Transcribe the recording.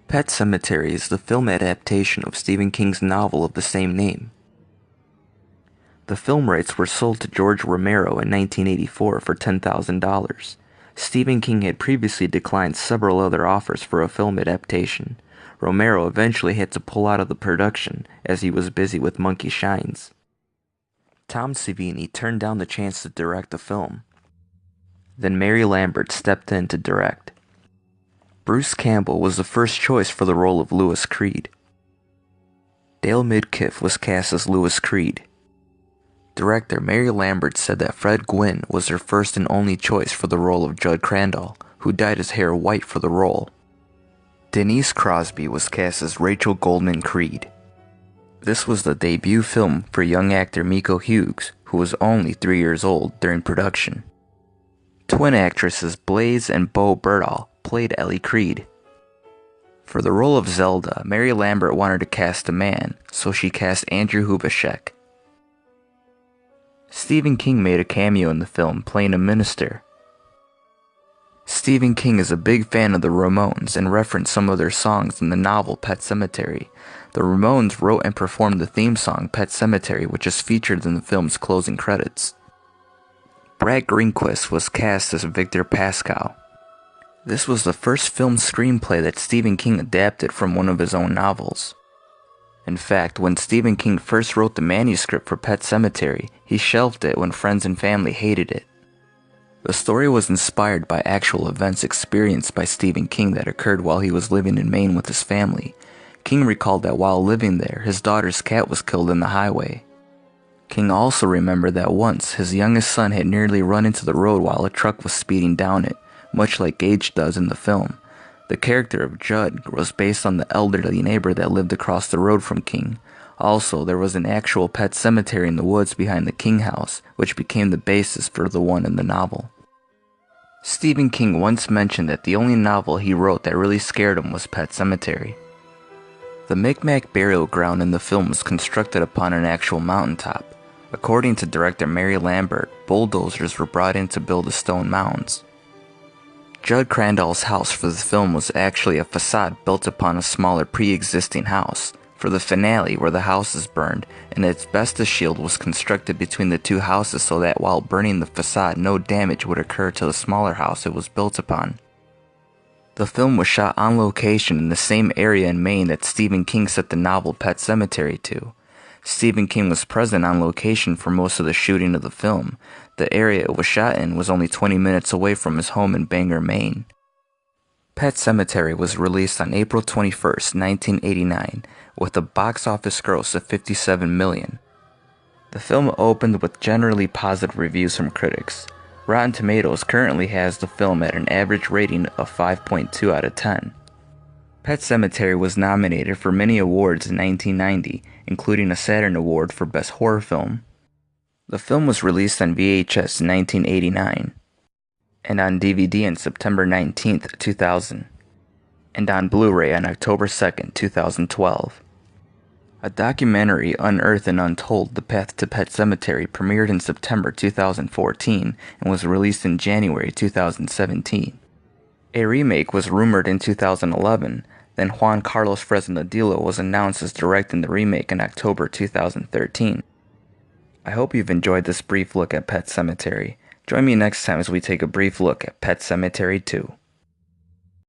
Pet Sematary is the film adaptation of Stephen King's novel of the same name. The film rights were sold to George Romero in 1984 for $10,000. Stephen King had previously declined several other offers for a film adaptation. Romero eventually had to pull out of the production as he was busy with Monkey Shines. Tom Savini turned down the chance to direct the film. Then Mary Lambert stepped in to direct. Bruce Campbell was the first choice for the role of Louis Creed. Dale Midkiff was cast as Louis Creed. Director Mary Lambert said that Fred Gwynne was her first and only choice for the role of Judd Crandall, who dyed his hair white for the role. Denise Crosby was cast as Rachel Goldman Creed. This was the debut film for young actor Miko Hughes, who was only 3 years old during production. Twin actresses Blaze and Bo Berdahl played Ellie Creed. For the role of Zelda, Mary Lambert wanted to cast a man, so she cast Andrew Hubachek. Stephen King made a cameo in the film playing a minister. Stephen King is a big fan of the Ramones and referenced some of their songs in the novel Pet Sematary. The Ramones wrote and performed the theme song Pet Sematary, which is featured in the film's closing credits. Brad Greenquist was cast as Victor Pascal. This was the first film screenplay that Stephen King adapted from one of his own novels. In fact, when Stephen King first wrote the manuscript for Pet Sematary, he shelved it when friends and family hated it. The story was inspired by actual events experienced by Stephen King that occurred while he was living in Maine with his family. King recalled that while living there, his daughter's cat was killed in the highway. King also remembered that once, his youngest son had nearly run into the road while a truck was speeding down it, much like Gage does in the film. The character of Judd was based on the elderly neighbor that lived across the road from King. Also, there was an actual pet cemetery in the woods behind the King house, which became the basis for the one in the novel. Stephen King once mentioned that the only novel he wrote that really scared him was Pet Sematary. The Micmac burial ground in the film was constructed upon an actual mountaintop. According to director Mary Lambert, bulldozers were brought in to build the stone mounds. Judd Crandall's house for the film was actually a facade built upon a smaller pre-existing house. For the finale, where the house is burned, an asbestos shield was constructed between the two houses so that while burning the facade, no damage would occur to the smaller house it was built upon. The film was shot on location in the same area in Maine that Stephen King set the novel Pet Sematary to. Stephen King was present on location for most of the shooting of the film. The area it was shot in was only 20 minutes away from his home in Bangor, Maine. Pet Sematary was released on April 21, 1989, with a box office gross of $57 million. The film opened with generally positive reviews from critics. Rotten Tomatoes currently has the film at an average rating of 5.2 out of 10. Pet Sematary was nominated for many awards in 1990, including a Saturn Award for Best Horror Film. The film was released on VHS in 1989, and on DVD on September 19, 2000, and on Blu-ray on October 2, 2012. A documentary, Unearthed and Untold: The Path to Pet Sematary, premiered in September 2014 and was released in January 2017. A remake was rumored in 2011, then Juan Carlos Fresnadillo was announced as directing the remake in October 2013. I hope you've enjoyed this brief look at Pet Sematary. Join me next time as we take a brief look at Pet Sematary 2.